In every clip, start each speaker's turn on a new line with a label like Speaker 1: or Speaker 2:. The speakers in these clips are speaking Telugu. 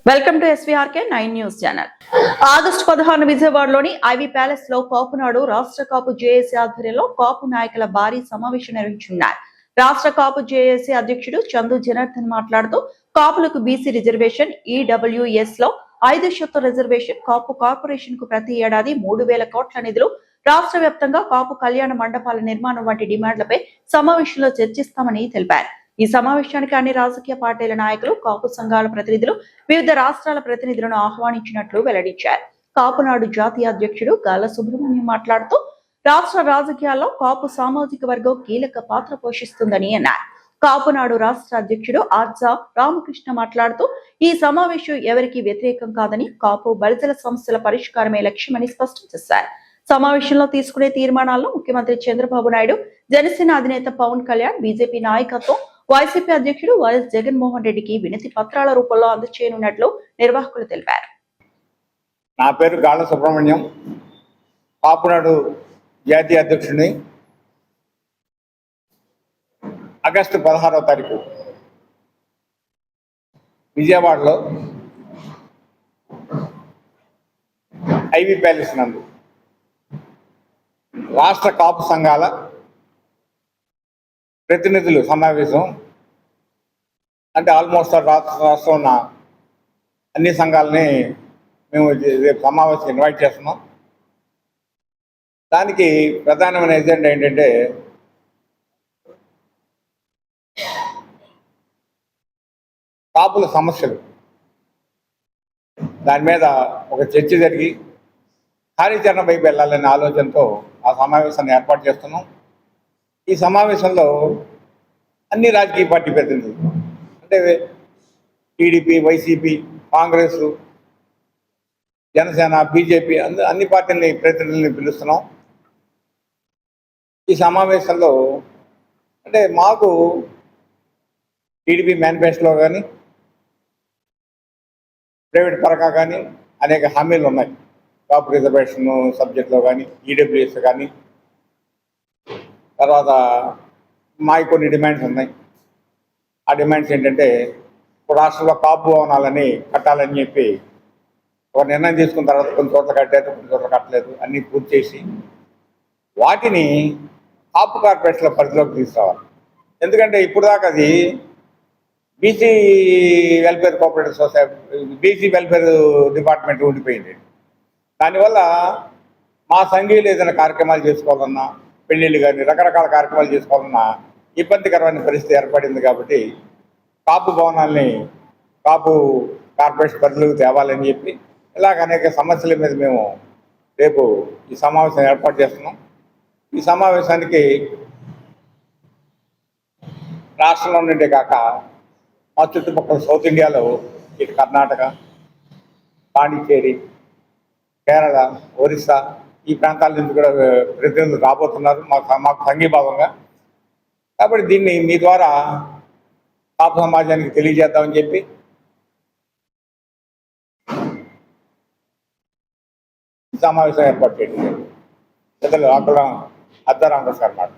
Speaker 1: Welcome to SVRK 9 news channel. August 16 విజయవాడలోని ఐవీ ప్యాలెస్ లో కాపునాడు రాష్ట్ర కాపు జేఏసీ ఆధ్వర్యంలో కాపు నాయకుల భారీ సమావేశం నిర్వహించున్నారు. రాష్ట్ర కాపు జేఏసీ అధ్యక్షుడు చందు జనార్దన్ మాట్లాడుతూ కాపులకు బీసీ రిజర్వేషన్, ఈడబ్ల్యూఎస్ లో 5% రిజర్వేషన్, కాపు కార్పొరేషన్ కు ప్రతి ఏడాది 3,000 కోట్ల నిధులు, రాష్ట్ర వ్యాప్తంగా కాపు కళ్యాణ మండపాల నిర్మాణం వంటి డిమాండ్లపై సమావేశంలో చర్చిస్తామని తెలిపారు. ఈ సమావేశానికి అన్ని రాజకీయ పార్టీల నాయకులు, కాపు సంఘాల ప్రతినిధులు, వివిధ రాష్ట్రాల ప్రతినిధులను ఆహ్వానించినట్లు వెల్లడించారు. కాపునాడు జాతీయ అధ్యక్షుడు గాల సుబ్రహ్మణ్యం మాట్లాడుతూ రాష్ట్ర రాజకీయాల్లో కాపు సామాజిక వర్గం కీలక పాత్ర పోషిస్తుందని అన్నారు. కాపునాడు రాష్ట్ర అధ్యక్షుడు ఆర్జా రామకృష్ణ మాట్లాడుతూ ఈ సమావేశం ఎవరికి వ్యతిరేకం కాదని, కాపు బలిజల సమస్యల పరిష్కారమే లక్ష్యమని స్పష్టం చేశారు. సమావేశంలో తీసుకునే తీర్మానాలను ముఖ్యమంత్రి చంద్రబాబు నాయుడు, జనసేన అధినేత పవన్ కళ్యాణ్, బీజేపీ నాయకత్వం, వైసీపీ అధ్యక్షుడు వైఎస్ జగన్మోహన్ రెడ్డికి వినతి పత్రాల రూపంలో అందజేయనున్నట్లు నిర్వాహకులు తెలిపారు.
Speaker 2: నా పేరు గాళ్ళ సుబ్రహ్మణ్యం, కాపునాడు జాతీయ అధ్యక్షుడిని. ఆగస్టు 16వ తారీఖు విజయవాడలో ఐవీ ప్యాలెస్ నందు రాష్ట్ర కాపు సంఘాల ప్రతినిధులు సమావేశం, అంటే ఆల్మోస్ట్ రాష్ట్రంలో ఉన్న అన్ని సంఘాలని మేము రేపు సమావేశం ఇన్వైట్ చేస్తున్నాం. దానికి ప్రధానమైన ఎజెండా ఏంటంటే కాపుల సమస్యలు, దాని మీద ఒక చర్చ జరిగి కార్యాచరణ వైపు వెళ్ళాలనే ఆలోచనతో ఆ సమావేశాన్ని ఏర్పాటు చేస్తున్నాం. ఈ సమావేశంలో అన్ని రాజకీయ పార్టీ ప్రతినిధులు, అంటే TDP, YCP, Congress, Janasena, BJP అన్ని పార్టీలని ప్రతినిధుల్ని పిలుస్తున్నాం. ఈ సమావేశంలో అంటే మాకు టీడీపీ మేనిఫెస్టోలో కానీ, ప్రైవేట్ పరంగా కానీ అనేక హామీలు ఉన్నాయి. కాపు రిజర్వేషన్ సబ్జెక్ట్లో కానీ, ఈడబ్ల్యూఎస్ కానీ, తర్వాత మాకు కొన్ని డిమాండ్స్ ఉన్నాయి. ఆ డిమాండ్స్ ఏంటంటే ఇప్పుడు రాష్ట్రంలో కాపు భవనాలని కట్టాలని చెప్పి ఒక నిర్ణయం తీసుకున్న తర్వాత కొన్ని చోట్ల కట్టారు, కొన్ని చోట్ల కట్టలేదు, అన్నీ పూర్తి చేసి వాటిని కాపు కార్పొరేషన్ల పరిధిలోకి తీసుకురావాలి. ఎందుకంటే ఇప్పుడు దాకా అది BC welfare cooperative society, BC welfare department ఉండిపోయింది. దానివల్ల మా సంఘీయులు ఏదైనా కార్యక్రమాలు చేసుకోవాలన్నా, పెళ్ళిళ్ళు కానీ రకరకాల కార్యక్రమాలు చేసుకోవాలన్నా ఇబ్బందికరమైన పరిస్థితి ఏర్పడింది. కాబట్టి కాపు భవనాల్ని కాపు కార్పొరేషన్ పరిధిలోకి తేవాలని చెప్పి ఇలాగ అనేక సమస్యల మీద మేము రేపు ఈ సమావేశం ఏర్పాటు చేస్తున్నాం. ఈ సమావేశానికి రాష్ట్రంలో నుండే కాక మా చుట్టుపక్కల సౌత్ ఇండియాలో ఇటు కర్ణాటక, పాండిచ్చేరి, కేరళ, ఒరిస్సా ఈ ప్రాంతాల నుంచి కూడా ప్రతినిధులు రాబోతున్నారు మాకు సంఘీభావంగా. కాబట్టి దీన్ని మీ ద్వారా కాపు సమాజానికి తెలియజేద్దామని చెప్పి సమావేశం ఏర్పాటు చేయండి. పెద్దలు అద్దారామకృష్ణ గారు మాట.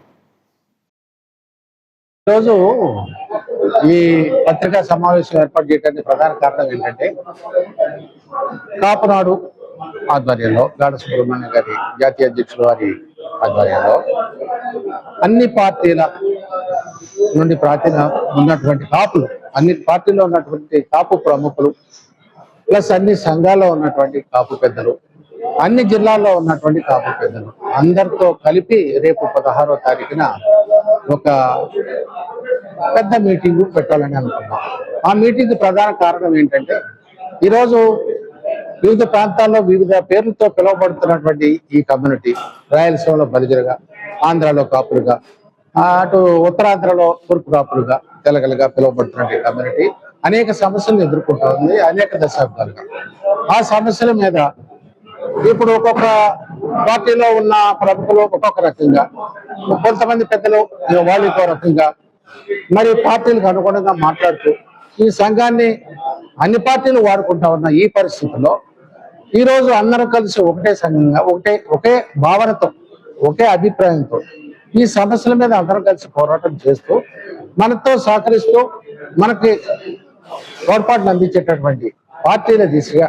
Speaker 3: ఈరోజు ఈ పత్రికా సమావేశం ఏర్పాటు చేయడానికి ప్రధాన కారణం ఏంటంటే కాపునాడు ఆధ్వర్యంలో, గాడ సుబ్రహ్మణ్యం గారి జాతీయ అధ్యక్షుల వారి ఆధ్వర్యంలో అన్ని పార్టీల నుండి ఉన్నటువంటి కాపులు, అన్ని పార్టీలో ఉన్నటువంటి కాపు ప్రముఖులు, ప్లస్ అన్ని సంఘాల్లో ఉన్నటువంటి కాపు పెద్దలు, అన్ని జిల్లాల్లో ఉన్నటువంటి కాపు పెద్దలు అందరితో కలిపి రేపు 16వ తారీఖున ఒక పెద్ద మీటింగ్ పెట్టాలని అనుకున్నాం. ఆ మీటింగ్ ప్రధాన కారణం ఏంటంటే ఈరోజు వివిధ ప్రాంతాల్లో వివిధ పేర్లతో పిలువబడుతున్నటువంటి ఈ కమ్యూనిటీ, రాయలసీమలో బలిజలుగా, ఆంధ్రాలో కాపులుగా, అటు ఉత్తరాంధ్రలో తూర్పు కాపులుగా, తెలగలుగా పిలువబడుతున్న కమ్యూనిటీ అనేక సమస్యలను ఎదుర్కొంటుంది అనేక దశాబ్దాలుగా. ఆ సమస్యల మీద ఇప్పుడు ఒక్కొక్క పార్టీలో ఉన్న ప్రముఖులు ఒక్కొక్క రకంగా, కొంతమంది పెద్దలు వాళ్ళు ఇంకో రకంగా, మరి పార్టీలకు అనుగుణంగా మాట్లాడుతూ ఈ సంఘాన్ని అన్ని పార్టీలు వాడుకుంటా ఉన్న ఈ పరిస్థితుల్లో ఈరోజు అందరూ కలిసి ఒకటే సంఘంగా, ఒకే భావనతో, ఒకే అభిప్రాయంతో ఈ సమస్యల మీద అందరం కలిసి పోరాటం చేస్తూ మనతో సహకరిస్తూ మనకి తోడ్పాటును అందించేటటువంటి పార్టీల దిశగా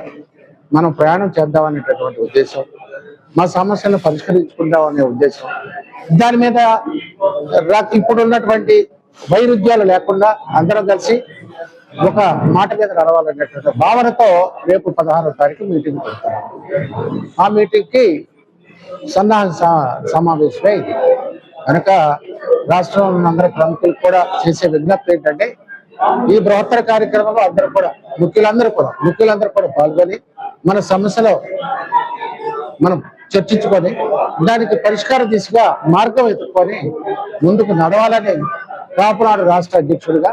Speaker 3: మనం ప్రయాణం చేద్దామనేటటువంటి ఉద్దేశం, మా సమస్యలను పరిష్కరించుకుందాం అనే ఉద్దేశం. దాని మీద ఇప్పుడు ఉన్నటువంటి వైరుధ్యాలు లేకుండా అందరం కలిసి ఒక మాట మీద నడవాలనేటువంటి భావనతో రేపు 16వ తారీఖు మీటింగ్ పెడతాం. ఆ మీటింగ్కి సమావేశమే ఇది కనుక రాష్ట్రంలో ఉన్న అందరి ప్రముఖులు కూడా చేసే విజ్ఞప్తి ఏంటంటే, ఈ బృహత్తర కార్యక్రమంలో అందరూ కూడా ముఖ్యులందరూ కూడా పాల్గొని మన సమస్యలో మనం చర్చించుకొని దానికి పరిష్కార దిశగా మార్గం ఎత్తుకొని ముందుకు నడవాలని కాపునాడు రాష్ట్ర అధ్యక్షుడిగా,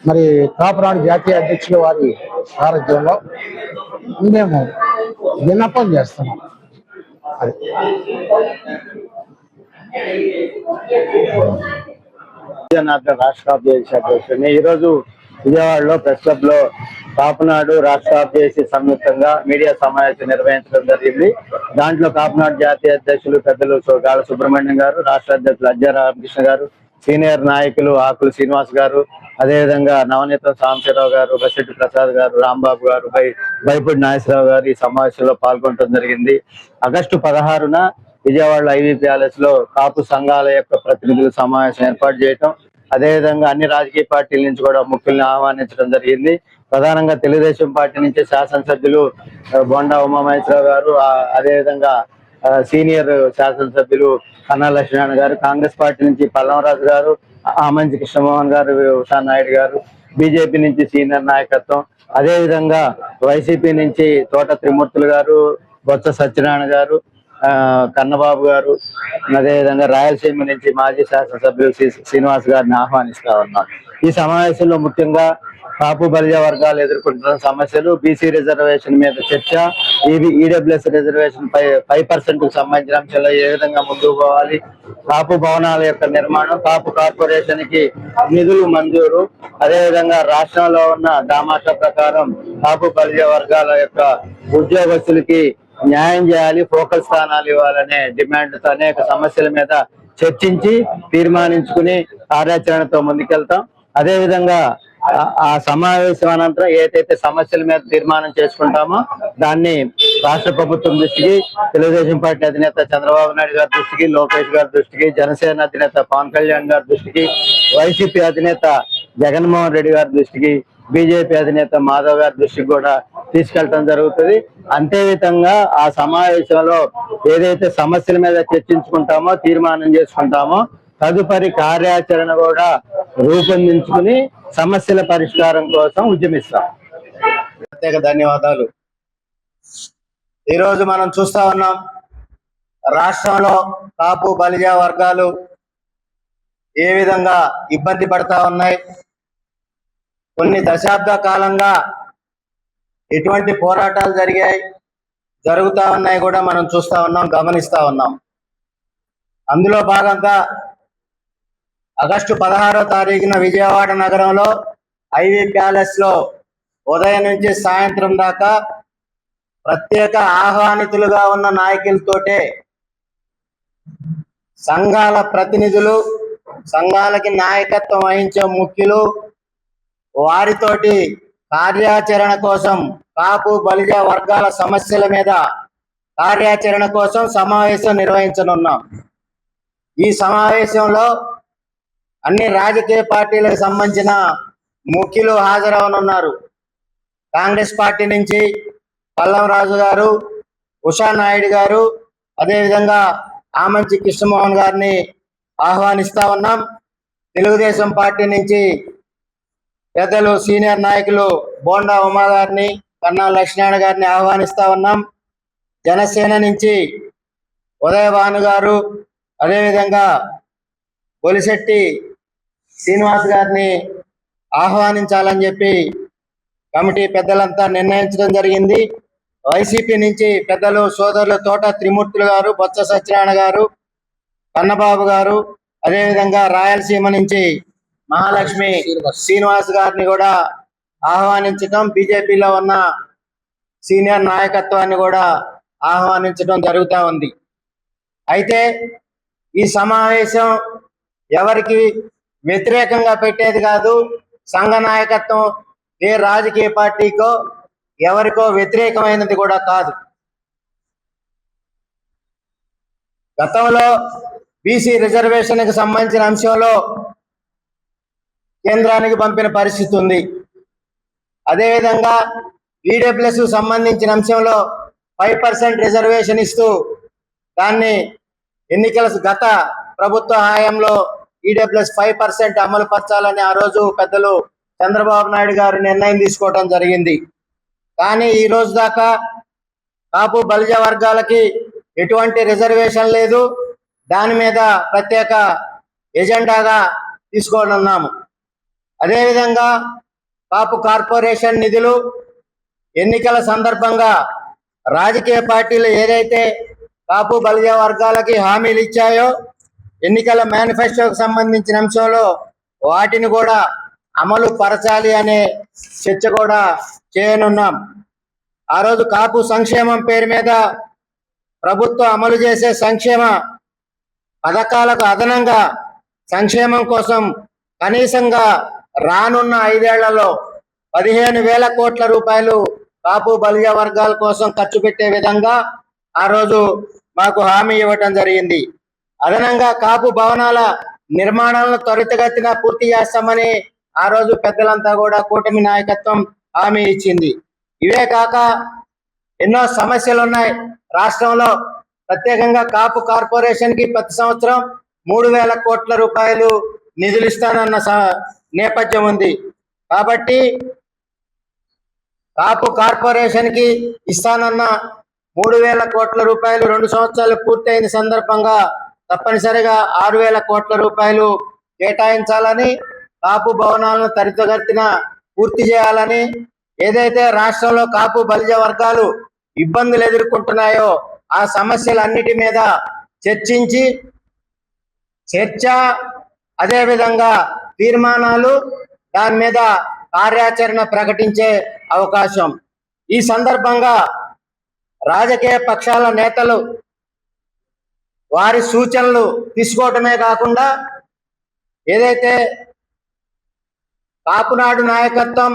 Speaker 3: మరి కాపునాడు జాతీయ అధ్యక్షులు వారి సారథ్యంలో మేము విన్నపం చేస్తున్నాం. అది
Speaker 4: రాష్ట్ర అధ్యక్షుడిని ఈరోజు విజయవాడలో ప్రెస్ క్లబ్ లో కాపునాడు రాష్ట్ర జేఏసీ సంయుక్తంగా మీడియా సమావేశం నిర్వహించడం జరిగింది. దాంట్లో కాపునాడు జాతీయ అధ్యక్షులు పెద్దలు గాల సుబ్రహ్మణ్యం గారు, రాష్ట్ర అధ్యక్షులు అజ్జా రామకృష్ణ గారు, సీనియర్ నాయకులు ఆకుల శ్రీనివాస్ గారు, అదేవిధంగా నవనీత సాంబశివరావు గారు, బసెట్టి ప్రసాద్ గారు, రాంబాబు గారు, బైపూడి నాగేశ్వరరావు గారు ఈ సమావేశంలో పాల్గొనడం జరిగింది. ఆగస్టు 16న విజయవాడలో ఐవీ ప్యాలెస్ లో కాపు సంఘాల యొక్క ప్రతినిధుల సమావేశం ఏర్పాటు చేయటం, అదేవిధంగా అన్ని రాజకీయ పార్టీల నుంచి కూడా ముఖ్యుల్ని ఆహ్వానించడం జరిగింది. ప్రధానంగా తెలుగుదేశం పార్టీ నుంచి శాసనసభ్యులు బొండా ఉమామహేశ్వరరావు గారు, అదేవిధంగా సీనియర్ శాసనసభ్యులు కన్నా లక్ష్మీనారాయణ గారు, కాంగ్రెస్ పార్టీ నుంచి పల్లవరాజు గారు, ఆమంచి కృష్ణమోహన్ గారు, ఉషా నాయుడు గారు, బీజేపీ నుంచి సీనియర్ నాయకత్వం, అదేవిధంగా వైసీపీ నుంచి తోట త్రిమూర్తులు గారు, బొత్స సత్యనారాయణ గారు, కన్నబాబు గారు, అదేవిధంగా రాయలసీమ నుంచి మాజీ శాసనసభ్యులు శ్రీనివాస్ గారిని ఆహ్వానిస్తా ఉన్నారు. ఈ సమావేశంలో ముఖ్యంగా కాపు బలిజ వర్గాలు ఎదుర్కొంటున్న సమస్యలు, బీసీ రిజర్వేషన్ మీద చర్చ, ఈడబ్ల్యూఎస్ రిజర్వేషన్ 5% సంబంధించిన అంశాల్లో ఏ విధంగా ముందుకు పోవాలి, కాపు భవనాల యొక్క నిర్మాణం, కాపు కార్పొరేషన్ కి నిధులు మంజూరు, అదేవిధంగా రాష్ట్రంలో ఉన్న దామాషా ప్రకారం కాపు బలిజ వర్గాల యొక్క ఉద్యోగస్తులకి న్యాయం చేయాలి, ఫోకస్ స్థానాలు ఇవ్వాలనే డిమాండ్తో అనేక సమస్యల మీద చర్చించి తీర్మానించుకుని కార్యాచరణతో ముందుకెళ్తాం. అదేవిధంగా ఆ సమావేశం అనంతరం ఏదైతే సమస్యల మీద తీర్మానం చేసుకుంటామో దాన్ని రాష్ట్ర ప్రభుత్వం దృష్టికి, తెలుగుదేశం పార్టీ అధినేత చంద్రబాబు నాయుడు గారి దృష్టికి, లోకేష్ గారి దృష్టికి, జనసేన అధినేత పవన్ కళ్యాణ్ గారి దృష్టికి, వైసీపీ అధినేత జగన్మోహన్ రెడ్డి గారి దృష్టికి, బీజేపీ అధినేత మాధవ్ గారి దృష్టికి కూడా తీసుకెళ్లడం జరుగుతుంది. అంతేవిధంగా ఆ సమావేశంలో ఏదైతే సమస్యల మీద చర్చించుకుంటామో, తీర్మానం చేసుకుంటామో, తదుపరి కార్యాచరణ కూడా రూపొందించుకుని సమస్యల పరిష్కారం కోసం ఉద్యమిస్తాం.
Speaker 5: ప్రత్యేక ధన్యవాదాలు. ఈరోజు మనం చూస్తా ఉన్నాం, రాష్ట్రంలో కాపు బలిజ వర్గాలు ఏ విధంగా ఇబ్బంది పడతా ఉన్నాయి. కొన్ని దశాబ్ద కాలంగా ఎటువంటి పోరాటాలు జరుగుతా ఉన్నాయి కూడా మనం చూస్తా ఉన్నాం, గమనిస్తా ఉన్నాం. అందులో భాగంగా ఆగస్టు 16వ తారీఖున విజయవాడ నగరంలో ఐవీ ప్యాలెస్ లో ఉదయం నుంచి సాయంత్రం దాకా ప్రత్యేక ఆహ్వానితులుగా ఉన్న నాయకులతోటే సంఘాల ప్రతినిధులు, సంఘాలకి నాయకత్వం వహించే ముఖ్యులు, వారితోటి కార్యాచరణ కోసం, కాపు బలిజ వర్గాల సమస్యల మీద కార్యాచరణ కోసం సమావేశం నిర్వహించనున్నాం. ఈ సమావేశంలో అన్ని రాజకీయ పార్టీలకు సంబంధించిన ముఖ్యులు హాజరవనున్నారు. కాంగ్రెస్ పార్టీ నుంచి పల్లవరాజు గారు, ఉషా నాయుడు గారు, అదేవిధంగా ఆమంచి కృష్ణమోహన్ గారిని ఆహ్వానిస్తా ఉన్నాం. తెలుగుదేశం పార్టీ నుంచి పెద్దలు సీనియర్ నాయకులు బోండా ఉమా గారిని, కన్నా లక్ష్మీనారాయణ గారిని ఆహ్వానిస్తా ఉన్నాం. జనసేన నుంచి ఉదయభాను గారు, అదేవిధంగా బొలిశెట్టి శ్రీనివాస్ గారిని ఆహ్వానించాలని చెప్పి కమిటీ పెద్దలంతా నిర్ణయించడం జరిగింది. వైసీపీ నుంచి పెద్దలు సోదరులు తోట త్రిమూర్తులు గారు, బొత్స సత్యనారాయణ గారు, కన్నబాబు గారు, అదేవిధంగా రాయలసీమ నుంచి మహాలక్ష్మి శ్రీనివాస్ గారిని కూడా ఆహ్వానించడం, బీజేపీలో ఉన్న సీనియర్ నాయకత్వాన్ని కూడా ఆహ్వానించడం జరుగుతూ ఉంది. అయితే ఈ సమావేశం ఎవరికి వ్యతిరేకంగా పెట్టేది కాదు. సంఘ నాయకత్వం ఏ రాజకీయ పార్టీకో ఎవరికో వ్యతిరేకమైనది కూడా కాదు. గతంలో బీసీ రిజర్వేషన్కి సంబంధించిన అంశంలో కేంద్రానికి పంపిన పరిస్థితి ఉంది. అదేవిధంగా ఈడబ్ల్యూఎస్ సంబంధించిన అంశంలో 5% రిజర్వేషన్ ఇస్తూ దాన్ని ఎన్నికల గత ప్రభుత్వ హయాంలో ఈడబ్ల్యూఎస్ 5% అమలు పరచాలని ఆ రోజు పెద్దలు చంద్రబాబు నాయుడు గారు నిర్ణయం తీసుకోవడం జరిగింది. కానీ ఈ రోజు దాకా కాపు బలిజ వర్గాలకి ఎటువంటి రిజర్వేషన్ లేదు. దాని మీద ప్రత్యేక ఎజెండాగా తీసుకోనున్నాము. అదేవిధంగా కాపు కార్పొరేషన్ నిధులు ఎన్నికల సందర్భంగా రాజకీయ పార్టీలు ఏదైతే కాపు బలిజ వర్గాలకి హామీలు ఇచ్చాయో ఎన్నికల మేనిఫెస్టోకి సంబంధించిన అంశంలో వాటిని కూడా అమలు పరచాలి అనే చర్చ కూడా చేయనున్నాం. ఆ రోజు కాపు సంక్షేమం పేరు మీద ప్రభుత్వం అమలు చేసే సంక్షేమ పథకాలకు అదనంగా సంక్షేమం కోసం కనీసంగా రానున్న 5 ఏళ్లలో 15,000 కోట్ల రూపాయలు కాపు బలిజ వర్గాల కోసం ఖర్చు పెట్టే విధంగా ఆ రోజు మాకు హామీ ఇవ్వటం జరిగింది. అదనంగా కాపు భవనాల నిర్మాణాలను త్వరితగతిన పూర్తి చేస్తామని ఆ రోజు పెద్దలంతా కూడా కూటమి నాయకత్వం హామీ ఇచ్చింది. ఇవే కాక ఎన్నో సమస్యలు ఉన్నాయి రాష్ట్రంలో. ప్రత్యేకంగా కాపు కార్పొరేషన్ కి ప్రతి సంవత్సరం 3,000 కోట్ల రూపాయలు నిధులు ఇస్తానన్న నేపథ్యం ఉంది. కాబట్టి కాపు కార్పొరేషన్ కి ఇస్తానన్న 3,000 కోట్ల రూపాయలు 2 సంవత్సరాలు పూర్తయిన సందర్భంగా తప్పనిసరిగా 6,000 కోట్ల రూపాయలు కేటాయించాలని, కాపు భవనాలను త్వరితగతిన పూర్తి చేయాలని, ఏదైతే రాష్ట్రంలో కాపు బలిజ వర్గాలు ఇబ్బందులు ఎదుర్కొంటున్నాయో ఆ సమస్యలన్నిటి మీద చర్చించి చర్చ అదేవిధంగా తీర్మానాలు దాని మీద కార్యాచరణ ప్రకటించే అవకాశం. ఈ సందర్భంగా రాజకీయ పక్షాల నేతలు వారి సూచనలు తీసుకోవటమే కాకుండా ఏదైతే కాపునాడు నాయకత్వం